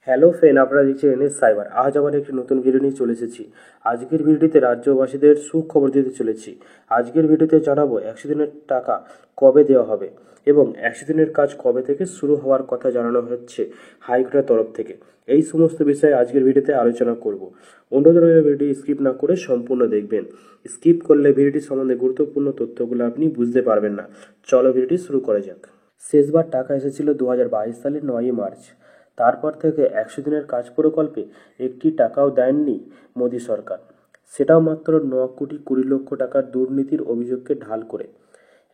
Hello friend, আপনারা দেখছেন NS cyber. আজ আবার একটি নতুন ভিডিও নিয়ে চলে এসেছি। আজকের ভিডিওতে রাজ্যবাসীদের সুখবর দিতে চলেছি। আজকের ভিডিওতে জানাবো 100 দিনের টাকা কবে দেওয়া হবে এবং 100 দিনের কাজ কবে থেকে শুরু হওয়ার কথা জানানো হচ্ছে হাইকোর্টের তরফ থেকে। এই সমস্ত বিষয়ে আজকের ভিডিওতে আলোচনা করব। অনুরোধ রইল ভিডিওটি স্কিপ না করে সম্পূর্ণ দেখবেন। স্কিপ করলে ভিডিওটি সম্বন্ধে গুরুত্বপূর্ণ তথ্যগুলো আপনি বুঝতে পারবেন না। চলো ভিডিওটি শুরু করা যাক। শেষবার টাকা এসেছিল 2022 সালের 9 মার্চ। তারপর থেকে 100 দিনের কাজ প্রকল্পে একটি টাকাও দেননি মোদী সরকার, সেটাও মাত্র 9,20,00,000 টাকার দুর্নীতির অভিযোগকে ঢাল করে।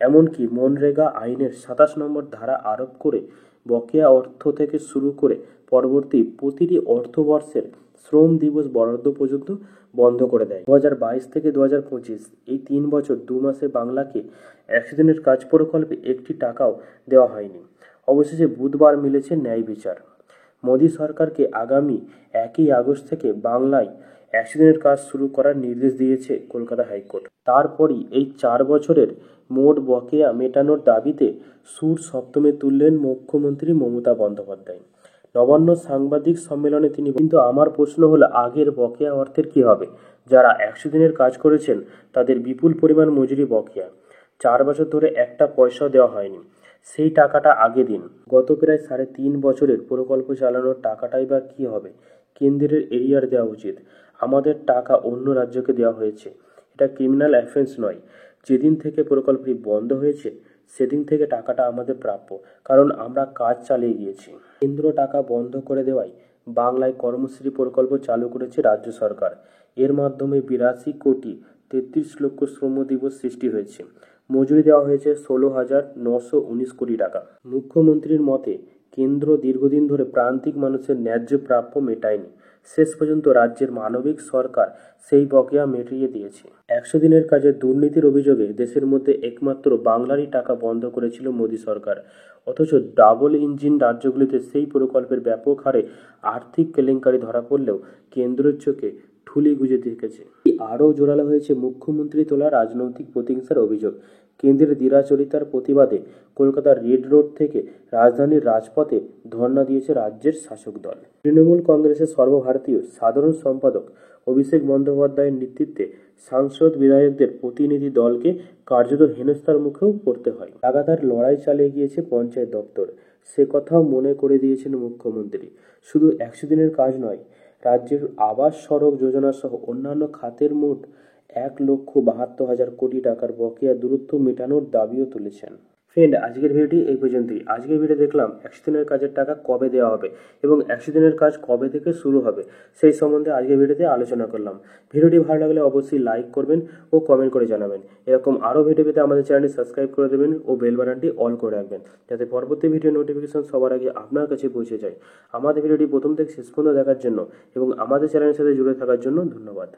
এমনকি মনরেগা আইনের 27 নম্বর ধারা আরোপ করে বকেয়া অর্থ থেকে শুরু করে পরবর্তী প্রতিটি অর্থবর্ষের শ্রম দিবস বরাদ্দ পর্যন্ত বন্ধ করে দেয়। 2022 থেকে 2025 এই 3 বছর 2 মাসে বাংলাকে 100 দিনের কাজ প্রকল্পে একটি টাকাও দেওয়া হয়নি। অবশেষে বুধবার মিলেছে ন্যায় বিচার। মোদী সরকারকে আগামী 1 আগস্ট থেকে বাংলায় 100 দিনের কাজ শুরু করার নির্দেশ দিয়েছে কলকাতা হাইকোর্ট। তারপরই এই 4 বছরের মোট বকেয়া মেটানোর দাবিতে সুর সপ্তমে তুললেন মুখ্যমন্ত্রী মমতা বন্দ্যোপাধ্যায়। নবান্ন সাংবাদিক সম্মেলনে তিনি কিন্তু আমার প্রশ্ন হলো, আগের বকেয়া অর্থের কি হবে? যারা 100 দিনের কাজ করেছেন তাদের বিপুল পরিমাণ মজুরি বকেয়া। 4 বছর ধরে একটা পয়সাও দেওয়া হয়নি। সেই টাকাটা আগে দিন। গত প্রায় 3.5 বছরের প্রকল্প চালানোর টাকাটাই বা কী হবে? কেন্দ্রের এরিয়ার দেওয়া উচিত। আমাদের টাকা অন্য রাজ্যকে দেওয়া হয়েছে। এটা ক্রিমিনাল অফেন্স নয়। যেদিন থেকে প্রকল্পটি বন্ধ হয়েছে সেদিন থেকে টাকাটা আমাদের প্রাপ্য, কারণ আমরা কাজ চালিয়ে গিয়েছি। কেন্দ্র টাকা বন্ধ করে দেওয়ায় বাংলায় কর্মশ্রী প্রকল্প চালু করেছে রাজ্য সরকার। এর মাধ্যমে 82,33,00,000 শ্রম দিবস সৃষ্টি হয়েছে। মজুরি দেওয়া হয়েছে 16,919 কোটি টাকা। মুখ্যমন্ত্রীর মতে কেন্দ্র দীর্ঘদিন ধরে প্রান্তিক মানুষের ন্যায্য প্রাপ্য মেটায়নি। শেষ পর্যন্ত রাজ্যের মানবিক সরকার সেই বকেয়া মিটিয়ে দিয়েছে। 100 দিনের কাজে দুর্নীতির অভিযোগে দেশের মধ্যে একমাত্র বাংলারই টাকা বন্ধ করেছিল মোদী সরকার। অথচ ডাবল ইঞ্জিন রাজ্যগুলিতে সেই প্রকল্পের ব্যাপক হারে আর্থিক কেলেঙ্কারি ধরা পড়লেও কেন্দ্রের চোখে ঠুলি গুজে দেখেছে। আরও জোরালো হয়েছে মুখ্যমন্ত্রী তোলা রাজনৈতিক প্রতিহিংসার অভিযোগ। কেন্দ্রের দিরাচরিতার প্রতিবাদে কলকাতার রেড রোড থেকে রাজধানীর রাজপথে ধর্ণা দিয়েছে রাজ্যের শাসক দল। তৃণমূল কংগ্রেসের সর্বভারতীয় সাধারণ সম্পাদক অভিষেক বন্দ্যোপাধ্যায়ের নেতৃত্বে সাংসদ বিধায়কদের প্রতিনিধি দলকে কার্যত হেনস্থার মুখেও পড়তে হয়। লাগাতার লড়াই চালিয়ে গিয়েছে পঞ্চায়েত দপ্তর, সে কথাও মনে করে দিয়েছেন মুখ্যমন্ত্রী। শুধু 100 দিনের কাজ নয়, রাজ্যের আবাস সড়ক যোজনা সহ অন্যান্য খাতের মোট 1,72,000 কোটি টাকার বকেয়া দ্রুত মেটানোর দাবিও তুলেছেন। ফ্রেন্ড, আজকের ভিডিওটি এই পর্যন্তই। আজকের ভিডিও দেখলাম 100 দিনের কাজের টাকা কবে দেওয়া হবে এবং 100 দিনের কাজ কবে থেকে শুরু হবে সেই সম্বন্ধে আজকের ভিডিওতে আলোচনা করলাম। ভিডিওটি ভালো লাগলে অবশ্যই লাইক করবেন ও কমেন্ট করে জানাবেন। এরকম আরও ভিডিও পেতে আমাদের চ্যানেলটি সাবস্ক্রাইব করে দেবেন ও বেল বাটনটি অল করে রাখবেন, যাতে পরবর্তী ভিডিও নোটিফিকেশন সবার আগে আপনার কাছে পৌঁছে যায়। আমাদের ভিডিওটি প্রথম থেকে শেষ পর্যন্ত দেখার জন্য এবং আমাদের চ্যানেলের সাথে জুড়ে থাকার জন্য ধন্যবাদ।